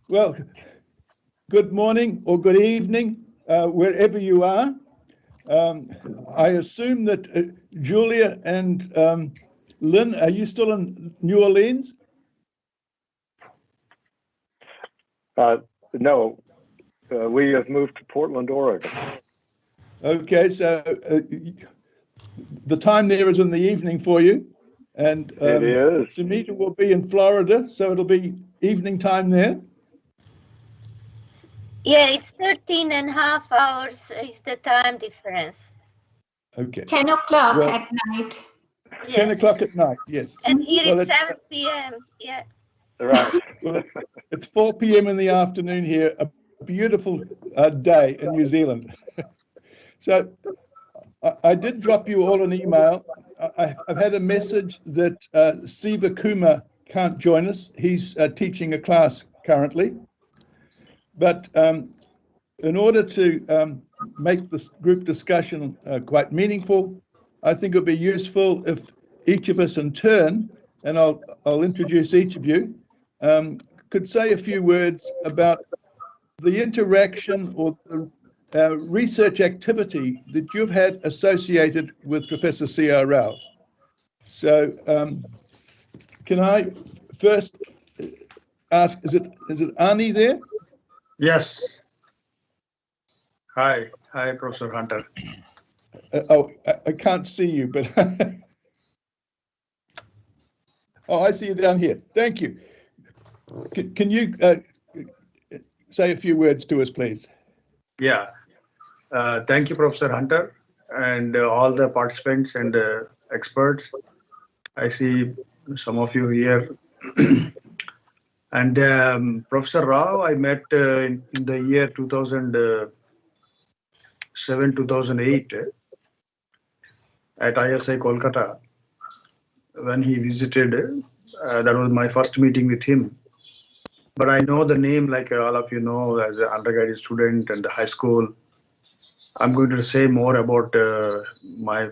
Well, good morning or good evening, wherever you are. I assume that Julia and Lynn, are you still in New Orleans? No, we have moved to Portland, Oregon. Okay, so the time there is in the evening for you. And it is. Sumita will be in Florida, so it'll be evening time there. Yeah, it's 13.5 hours is the time difference. Okay. 10 o'clock at night. 10 o'clock at night, yes. And here Well, it's 7 p.m. Yeah. Right. Well, it's 4 p.m. in the afternoon here, a beautiful day in New Zealand. So I did drop you all an email. I've had a message that Siva Kumar can't join us. He's teaching a class currently. But in order to make this group discussion quite meaningful, I think it would be useful if each of us in turn, and I'll introduce each of you, could say a few words about the interaction or the research activity that you've had associated with Professor C.R. Rao. So can I first ask, is it Ani there? Yes. Hi, Professor Hunter. I can't see you, but oh, I see you down here. Thank you. Can you say a few words to us, please? Yeah. Thank you, Professor Hunter, and all the participants and experts. I see some of you here. And Professor Rao, I met in the year 2007, 2008 at ISI Kolkata when he visited. That was my first meeting with him. But I know the name, like all of you know, as an undergraduate student and high school. I'm going to say more about my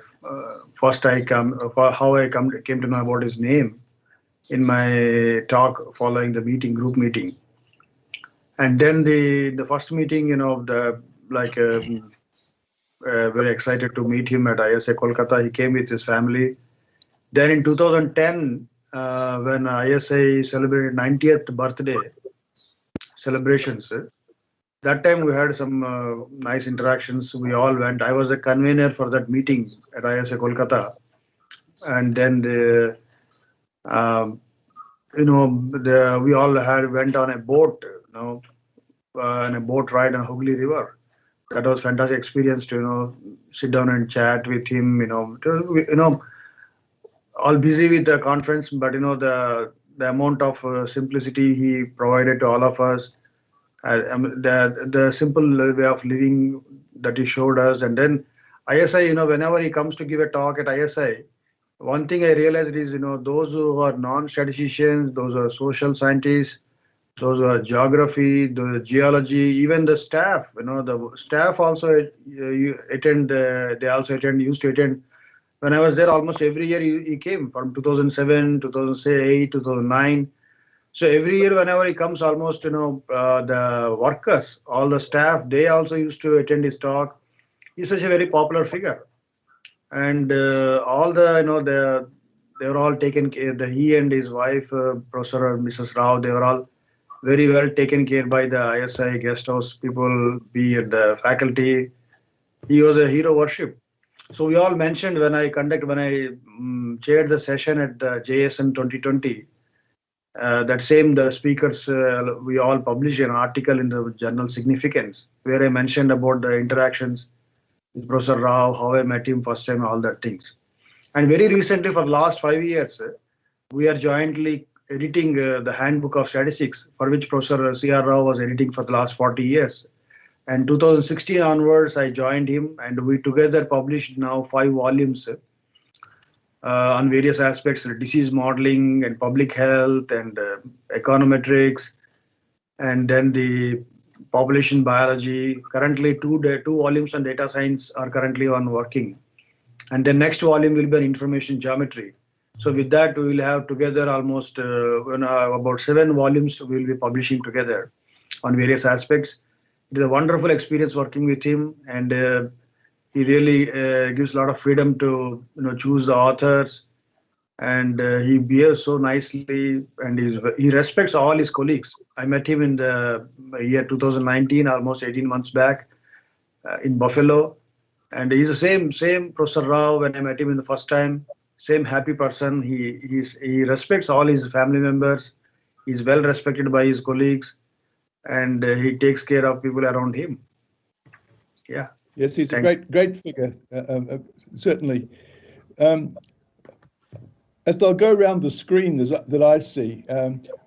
first how I came to know about his name in my talk following the group meeting. And then the first meeting, very excited to meet him at ISI Kolkata. He came with his family. Then in 2010, when ISI celebrated 90th birthday celebrations, that time we had some nice interactions. We all went. I was a convener for that meeting at ISI Kolkata. And then we all went on a boat, on a boat ride on Hooghly River. That was fantastic experience to sit down and chat with him. All busy with the conference, but the amount of simplicity he provided to all of us, the simple way of living that he showed us. And then ISI, whenever he comes to give a talk at ISI, one thing I realized is, those who are non-statisticians, those who are social scientists, those who are geography, the geology, even the staff, the staff also attend, they also used to attend. When I was there, almost every year he came from 2007, 2008, 2009. So every year, whenever he comes, almost, the workers, all the staff, they also used to attend his talk. He's such a very popular figure. And all the, they were all taken care, he and his wife, Professor and Mrs. Rao, they were all very well taken care by the ISI guest house people, be it the faculty. He was a hero worship. So we all mentioned when I chaired the session at the JSN 2020, the speakers, we all published an article in the journal Significance, where I mentioned about the interactions with Professor Rao, how I met him first time, all that things. And very recently, for the last 5 years, we are jointly editing the Handbook of Statistics, for which Professor C.R. Rao was editing for the last 40 years. And 2016 onwards, I joined him, and we together published now 5 volumes on various aspects, disease modeling and public health and econometrics, and then the population biology. Currently, two volumes on data science are currently on working. And the next volume will be on information geometry. So with that, we will have together almost about 7 volumes we will be publishing together. on various aspects. It is a wonderful experience working with him, and he really gives a lot of freedom to choose the authors, and he behaves so nicely, and he respects all his colleagues. I met him in the year 2019, almost 18 months back, in Buffalo, and he's the same Professor Rao when I met him in the first time. Same happy person. He respects all his family members. He's well respected by his colleagues, and he takes care of people around him. Yeah. Yes, he's Thank a great figure, certainly. As I'll go around the screen that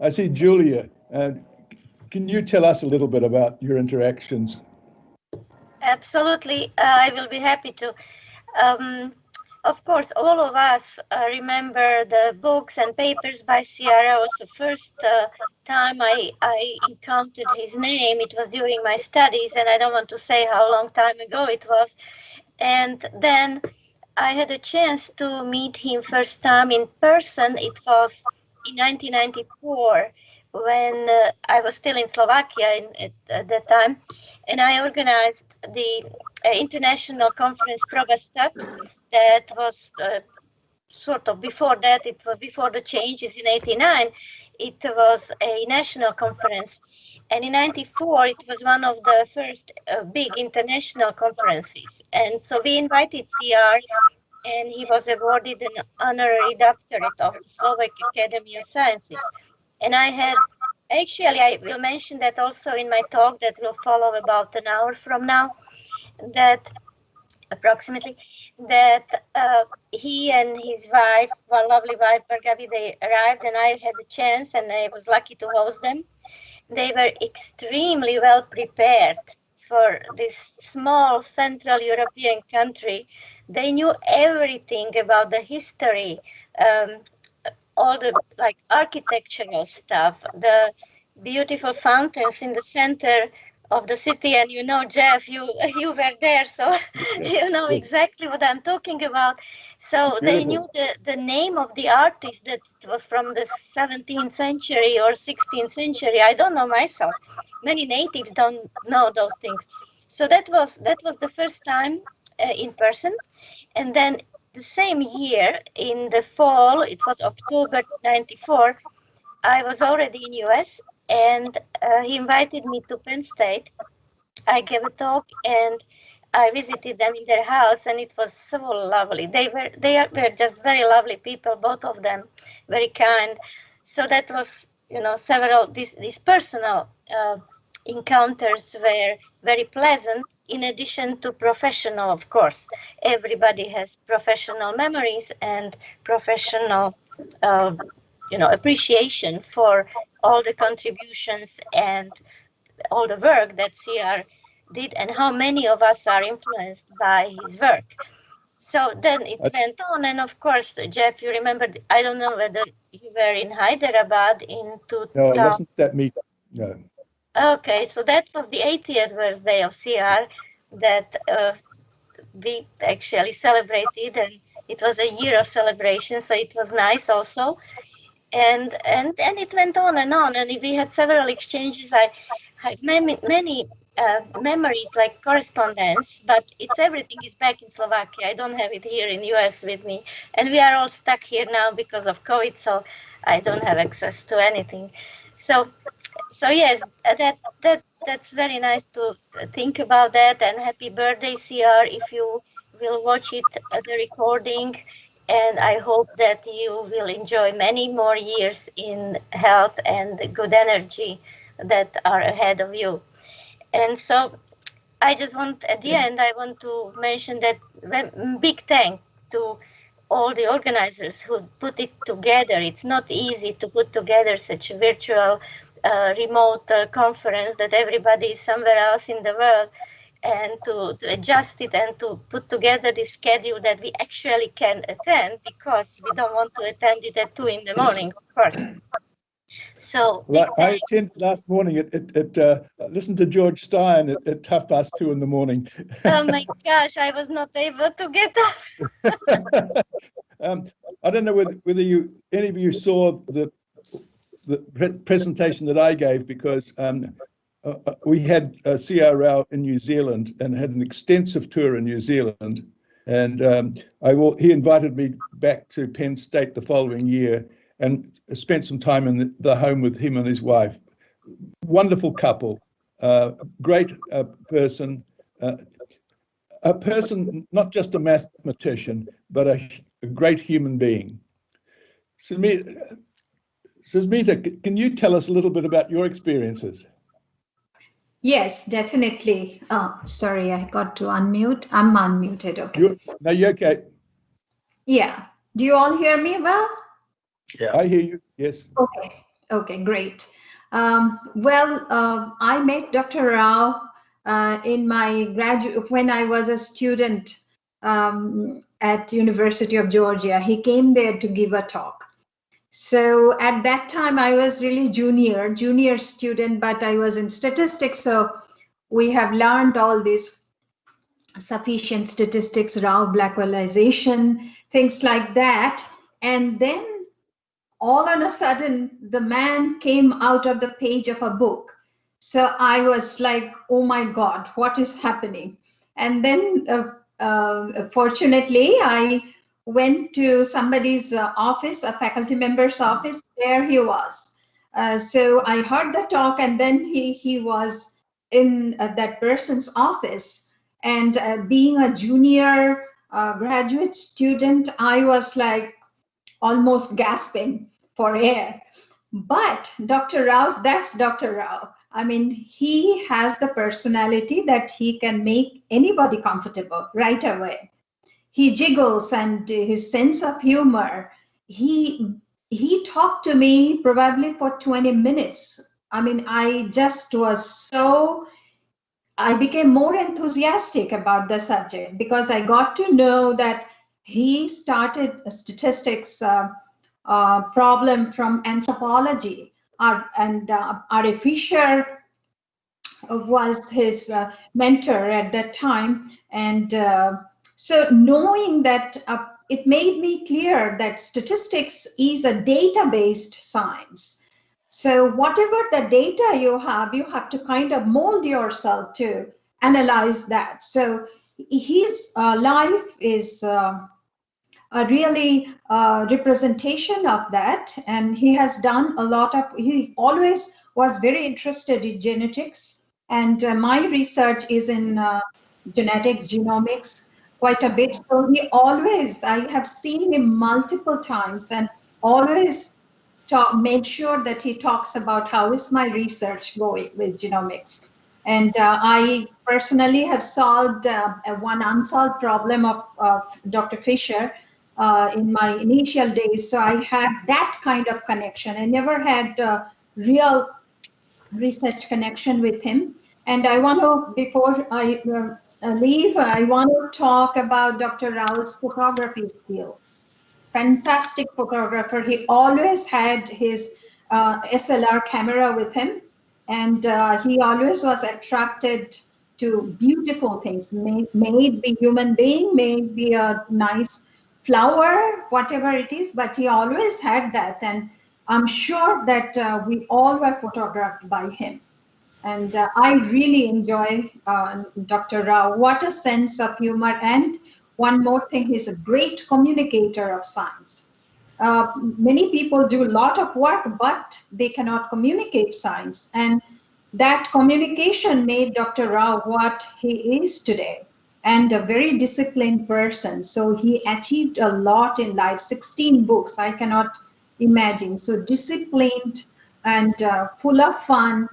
I see Julia. Can you tell us a little bit about your interactions? Absolutely, I will be happy to. Of course, all of us remember the books and papers by CR. Was the first time I encountered his name. It was during my studies, and I don't want to say how long time ago it was. And then I had a chance to meet him first time in person. It was in 1994 when I was still in Slovakia at that time, and I organized the international conference Probastat. That was sort of before that. It was before the changes in '89. It was a national conference, and in '94 it was one of the first big international conferences. And so we invited CR, and he was awarded an honorary doctorate of the Slovak Academy of Sciences. And I will mention that also in my talk that will follow about an hour from now, that approximately, that he and his wife, one lovely wife, Bargavi, they arrived, and I had a chance, and I was lucky to host them. They were extremely well prepared for this small Central European country. They knew everything about the history, all the architectural stuff, the beautiful fountains in the center of the city. And Jeff, you were there, so you know exactly what I'm talking about. So they knew the name of the artist, that it was from the 17th century or 16th century. I don't know myself. Many natives don't know those things. So that was the first time in person. And then the same year in the fall, it was October '94, I was already in US, and he invited me to Penn State. I gave a talk, and I visited them in their house, and it was so lovely. They were just very lovely people, both of them, very kind. So that was, several these personal encounters were very pleasant, in addition to professional, of course. Everybody has professional memories and professional appreciation for all the contributions and all the work that CR did, and how many of us are influenced by his work. So then it went on, and of course, Jeff, you remember, I don't know whether you were in Hyderabad in 2000. No, I wasn't at that meeting. No. Okay, so that was the 80th birthday of CR that we actually celebrated, and it was a year of celebration, so it was nice also. And it went on, and we had several exchanges. I have many memories, like correspondence, but everything is back in Slovakia. I don't have it here in US with me, and we are all stuck here now because of COVID, so I don't have access to anything. So yes, that's very nice to think about that. And happy birthday, CR, if you will watch it, the recording. And I hope that you will enjoy many more years in health and good energy that are ahead of you. And so I just want, at the end, I want to mention that big thank to all the organizers who put it together. It's not easy to put together such a virtual remote conference that everybody is somewhere else in the world, and to adjust it and to put together the schedule that we actually can attend, because we don't want to attend it at 2 in the morning, of course. So I attended last morning listened to George Stein at 2:30 in the morning. Oh my gosh, I was not able to get up. I don't know whether any of you saw the presentation that I gave, because we had C.R. Rao in New Zealand and had an extensive tour in New Zealand. And he invited me back to Penn State the following year and spent some time in the home with him and his wife. Wonderful couple, great person, a person, not just a mathematician, but a great human being. Susmita, can you tell us a little bit about your experiences? Yes, definitely. Oh, sorry, I got to unmute. I'm unmuted. Okay. You're okay. Yeah. Do you all hear me well? Yeah. I hear you. Yes. Okay. Okay, great. I met Dr. Rao in my when I was a student at University of Georgia. He came there to give a talk. So at that time, I was really junior student, but I was in statistics. So we have learned all this sufficient statistics, Rao-Blackwellization, things like that. And then all on a sudden, the man came out of the page of a book. So I was like, oh my God, what is happening? And then fortunately, I went to somebody's office, a faculty member's office. There he was. So I heard the talk, and then he was in that person's office. And being a junior graduate student, I was like almost gasping for air. But Dr. Rao's, that's Dr. Rao. I mean, he has the personality that he can make anybody comfortable right away. He jiggles, and his sense of humor. He talked to me probably for 20 minutes. I mean, I became more enthusiastic about the subject because I got to know that he started a statistics problem from anthropology. R.A. Fisher was his mentor at that time. And so knowing that, it made me clear that statistics is a data-based science. So whatever the data you have to kind of mold yourself to analyze that. So his life is a really representation of that. And he has done a lot of, he always was very interested in genetics. And my research is in genetics, genomics, quite a bit. So I have seen him multiple times and always made sure that he talks about how is my research going with genomics. And I personally have solved one unsolved problem of Dr. Fisher in my initial days. So I had that kind of connection. I never had a real research connection with him. And I want to, before I leave, I want to talk about Dr. Rao's photography skill. Fantastic photographer. He always had his SLR camera with him, and he always was attracted to beautiful things. May it be human being, may it be a nice flower, whatever it is, but he always had that. And I'm sure that we all were photographed by him. And I really enjoy Dr. Rao. What a sense of humor. And one more thing, he's a great communicator of science. Many people do a lot of work, but they cannot communicate science. And that communication made Dr. Rao what he is today, and a very disciplined person. So he achieved a lot in life, 16 books, I cannot imagine. So disciplined and full of fun,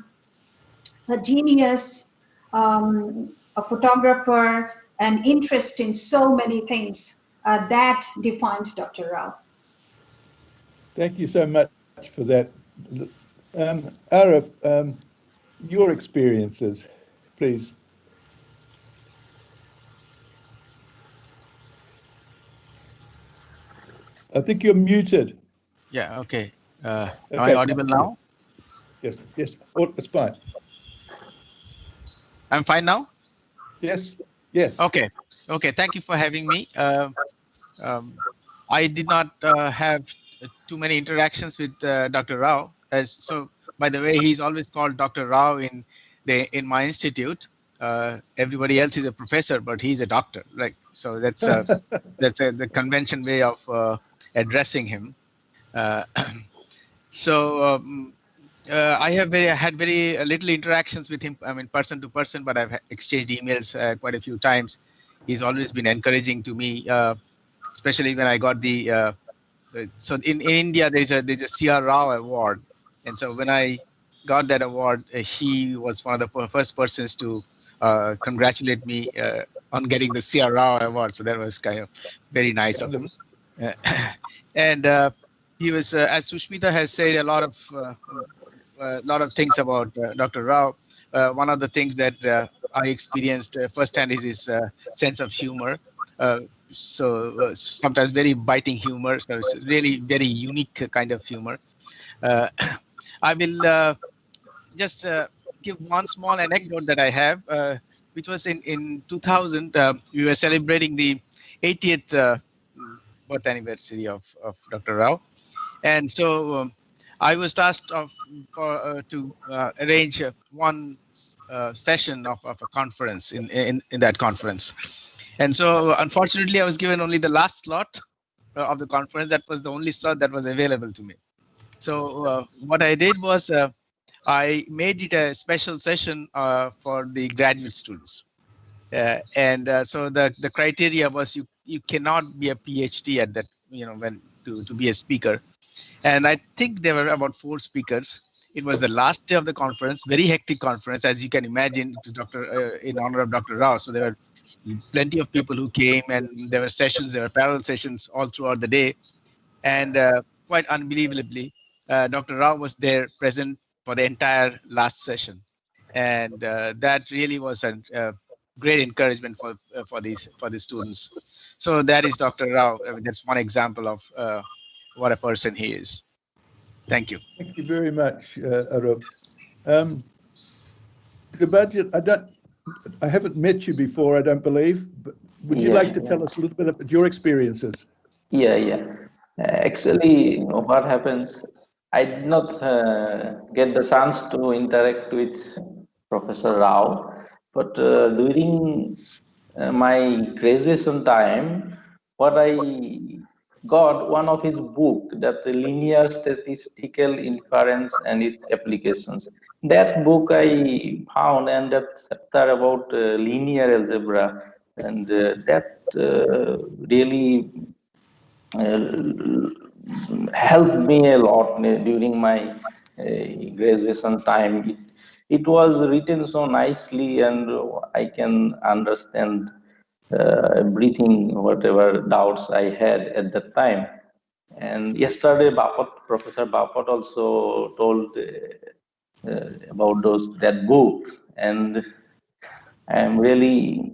a genius, a photographer, an interest in so many things. That defines Dr. Rao. Thank you so much for that. Ara, your experiences, please. I think you're muted. Yeah, okay. Am I audible now? Yes, oh, it's fine. I'm fine now? Yes, yes. Okay, thank you for having me. I did not have too many interactions with Dr. Rao. So, by the way, he's always called Dr. Rao in in my institute, everybody else is a professor, but he's a doctor, right? So that's the convention way of addressing him. Uh, I have had very little interactions with him. I mean, person to person, but I've exchanged emails quite a few times. He's always been encouraging to me, especially when I got the. So in India, there's a C.R. Rao award, and so when I got that award, he was one of the first persons to congratulate me on getting the C.R. Rao award. So that was kind of very nice of him. And he was, as Sushmita has said, a lot of things about Dr. Rao. One of the things that I experienced firsthand is his sense of humor. Sometimes very biting humor. So it's really very unique kind of humor. I will just give one small anecdote that I have, which was in 2000. We were celebrating the 80th birth anniversary of Dr. Rao. And so I was tasked to arrange one session of a conference in that conference. And so unfortunately, I was given only the last slot of the conference. That was the only slot that was available to me. So what I did was I made it a special session for the graduate students. So the criteria was you cannot be a PhD at that, when to be a speaker. And I think there were about 4 speakers. It was the last day of the conference, very hectic conference, as you can imagine. It was in honor of Dr. Rao. So there were plenty of people who came, and there were sessions, there were parallel sessions all throughout the day. And quite unbelievably, Dr. Rao was there present for the entire last session. And that really was a great encouragement for these students. So that is Dr. Rao. I mean, that's one example of what a person he is. Thank you. Thank you very much, Arup. I haven't met you before, I don't believe, but would you like to tell us a little bit about your experiences? Yeah. Actually, what happens, I did not get the chance to interact with Professor Rao, but during my graduation time, what I got one of his book, that the linear statistical inference and its applications. That book I found, and that chapter about linear algebra, and that really helped me a lot during my graduation time. It was written so nicely, and I can understand everything, whatever doubts I had at that time. And yesterday, Professor Bapat also told about that book, and I'm really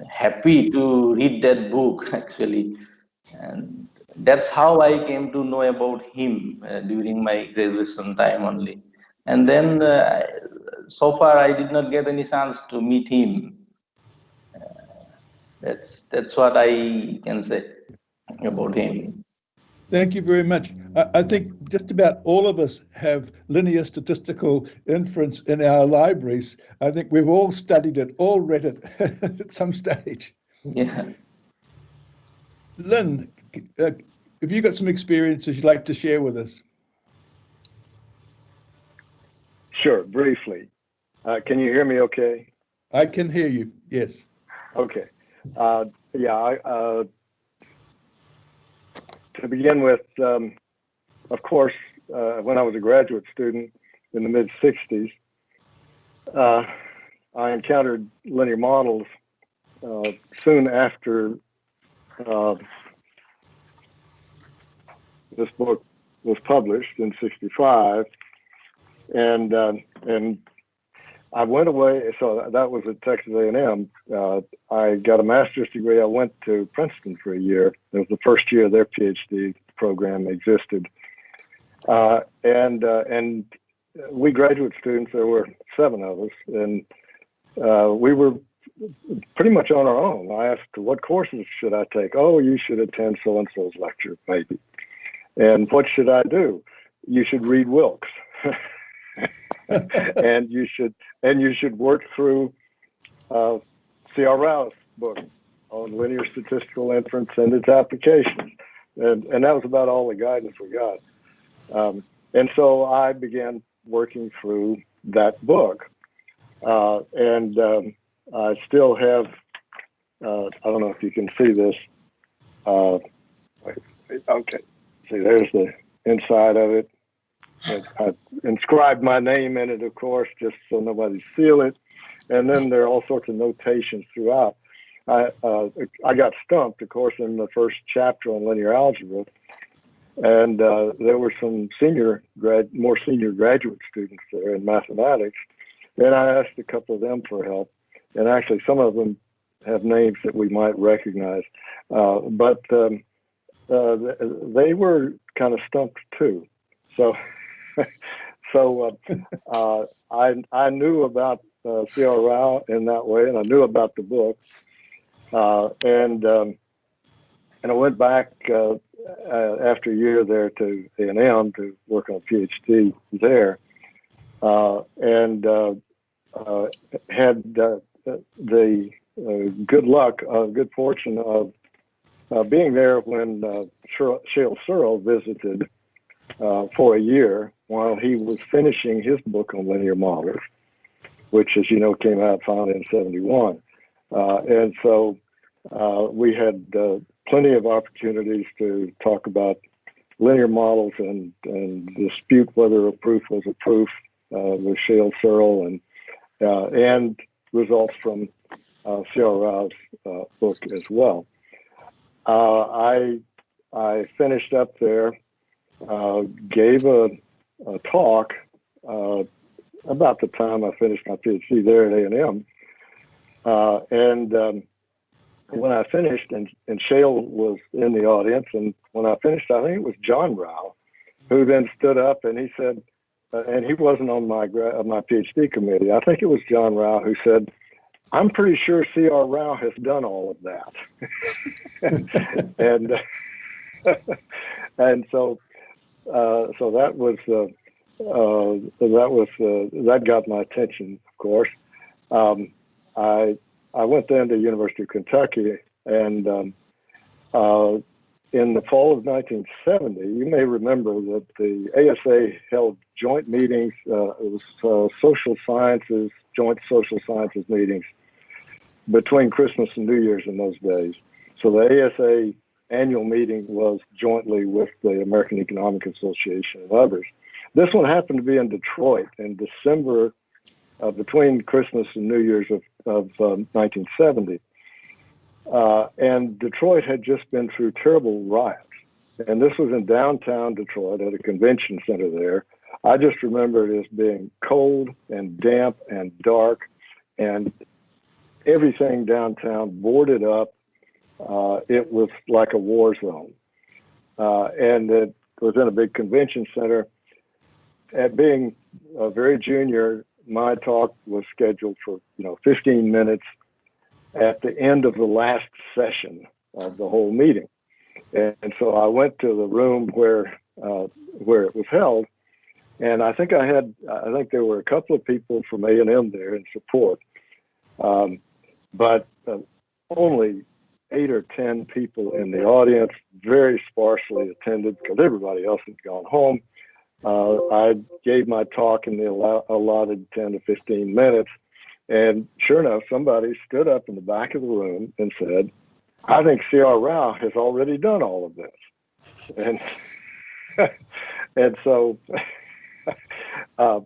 happy to read that book actually. And that's how I came to know about him during my graduation time only. And then so far I did not get any chance to meet him. That's what I can say about him. Thank you very much. I think just about all of us have linear statistical inference in our libraries. I think we've all studied it, all read it at some stage. Yeah. Lynn, have you got some experiences you'd like to share with us? Sure, briefly. Can you hear me okay? I can hear you, yes. Okay. To begin with, of course, when I was a graduate student in the mid-'60s, I encountered linear models soon after this book was published in '65, and I went away. So that was at Texas A&M. I got a master's degree. I went to Princeton for a year. It was the first year their PhD program existed, and we graduate students, there were 7 of us, and we were pretty much on our own. I asked, what courses should I take? Oh, you should attend so-and-so's lecture, maybe. And what should I do? You should read Wilkes. and you should work through C.R. Rao's book on linear statistical inference and its applications. And that was about all the guidance we got. And so I began working through that book. And I still have, I don't know if you can see this. Okay, see, there's the inside of it. I inscribed my name in it, of course, just so nobody steal it. And then there are all sorts of notations throughout. I got stumped, of course, in the first chapter on linear algebra, and there were some more senior graduate students there in mathematics, and I asked a couple of them for help, and actually some of them have names that we might recognize, but they were kind of stumped too. So, I knew about C.R. Rao in that way, and I knew about the book. And I went back after a year there to A&M to work on a PhD there, and had the good fortune of being there when Shale Searle visited for a year while he was finishing his book on linear models, which, as you know, came out finally in '71. And so we had plenty of opportunities to talk about linear models and dispute whether a proof was a proof with Shale Searle and results from C.R. Rao's book as well. I finished up there, gave a talk about the time I finished my PhD there at A&M. And when I finished, and Shale was in the audience, and when I finished, I think it was John Rao, who then stood up and he said, and he wasn't on my PhD committee. I think it was John Rao who said, "I'm pretty sure C.R. Rao has done all of that." and so that got my attention, of course. I went then to University of Kentucky, and in the fall of 1970, you may remember that the ASA held joint meetings. It was joint social sciences meetings between Christmas and New Year's in those days. So the ASA annual meeting was jointly with the American Economic Association and others. This one happened to be in Detroit in December, between Christmas and New Year's of 1970. And Detroit had just been through terrible riots. And this was in downtown Detroit at a convention center there. I just remember it as being cold and damp and dark, and everything downtown boarded up. It was like a war zone. And it was in a big convention center. At being very junior, my talk was scheduled for 15 minutes at the end of the last session of the whole meeting. And so I went to the room where it was held, and I think there were a couple of people from A&M there in support, but only 8 or 10 people in the audience, very sparsely attended because everybody else had gone home. I gave my talk in the allotted 10 to 15 minutes, and sure enough, somebody stood up in the back of the room and said, "I think C.R. Rao has already done all of this." And and so, but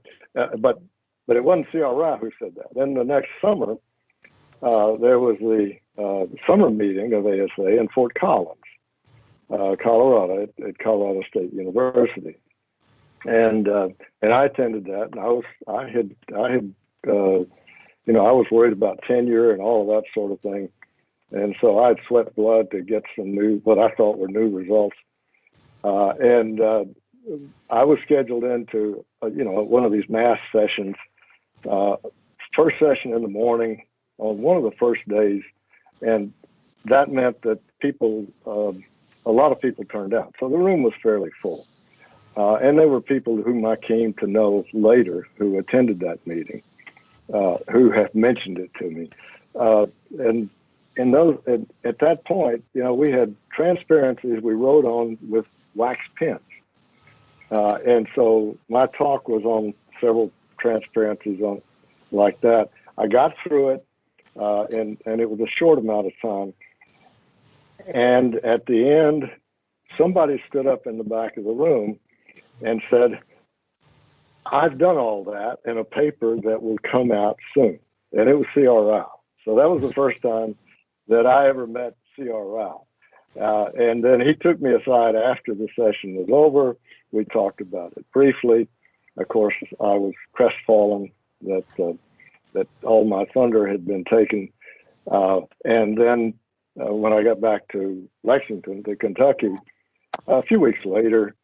it wasn't C.R. Rao who said that. Then the next summer, there was the summer meeting of ASA in Fort Collins, Colorado, at Colorado State University. And I attended that, and I was worried about tenure and all of that sort of thing, and so I'd sweat blood to get some what I thought were new results, and I was scheduled into one of these mass sessions, first session in the morning on one of the first days, and that meant that a lot of people turned out, so the room was fairly full. and they were people whom I came to know later who attended that meeting, who have mentioned it to me. And in those, at that point, we had transparencies we wrote on with wax pens. And so my talk was on several transparencies on like that. I got through it, and it was a short amount of time. And at the end, somebody stood up in the back of the room and said, I've done all that in a paper that will come out soon. And it was C.R. Rao. So that was the first time that I ever met C.R. Rao. And then he took me aside after the session was over. We talked about it briefly. Of course, I was crestfallen that all my thunder had been taken. And then when I got back to Lexington, to Kentucky, a few weeks later,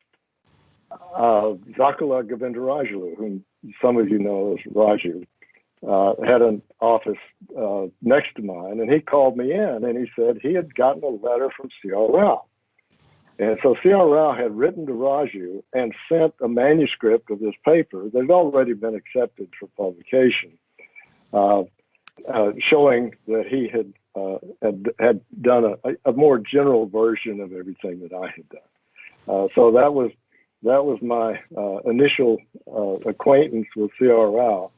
Zakula Govindarajulu, whom some of you know as Raju, had an office next to mine, and he called me in and he said he had gotten a letter from C.R. Rao. And so C.R. Rao had written to Raju and sent a manuscript of this paper that had already been accepted for publication, showing that he had done a more general version of everything that I had done. So that was my initial acquaintance with C.R. Rao.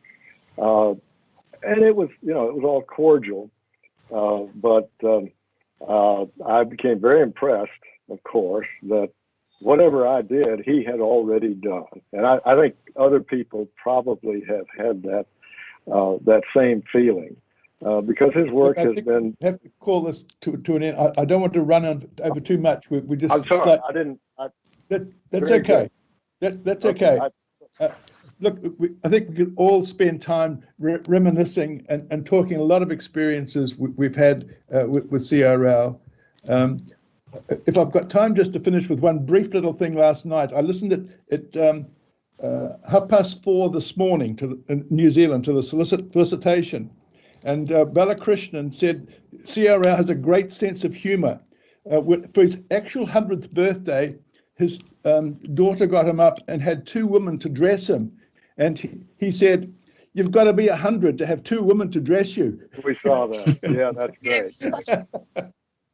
And it was all cordial, but I became very impressed, of course, that whatever I did, he had already done. And I think other people probably have had that same feeling, because his work has been. I have to call this to an end. I don't want to run over too much. We just. I'm sorry, I didn't. That's okay. That's okay. Look, I think we could all spend time reminiscing and talking a lot of experiences we've had with C.R. Rao. If I've got time just to finish with one brief little thing last night, I listened at 4:30 this morning in New Zealand to the solicitation, and Balakrishnan said C.R. Rao has a great sense of humor. For his actual 100th birthday, his daughter got him up and had two women to dress him. And he said, you've got to be 100 to have two women to dress you. We saw that. Yeah, that's great.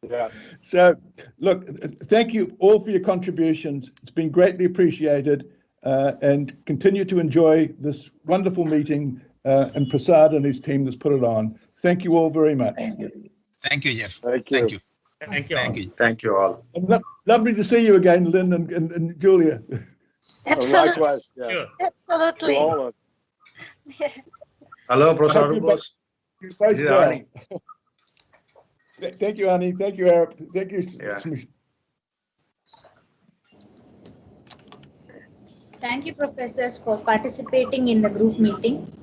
Yeah. So, look, thank you all for your contributions. It's been greatly appreciated, and continue to enjoy this wonderful meeting and Prasad and his team that's put it on. Thank you all very much. Thank you. Thank you, Jeff. Thank you. Thank you. Thank you. Thank you. Thank you all. And lovely to see you again, Lynn and Julia. Absolutely. Likewise. Yeah. Sure. To Absolutely. all of Hello, I Professor hope you're Boss. You're both This is well. Ani. Thank you, Ani. Thank you, Arab. Thank you. Yeah. Thank you, professors, for participating in the group meeting.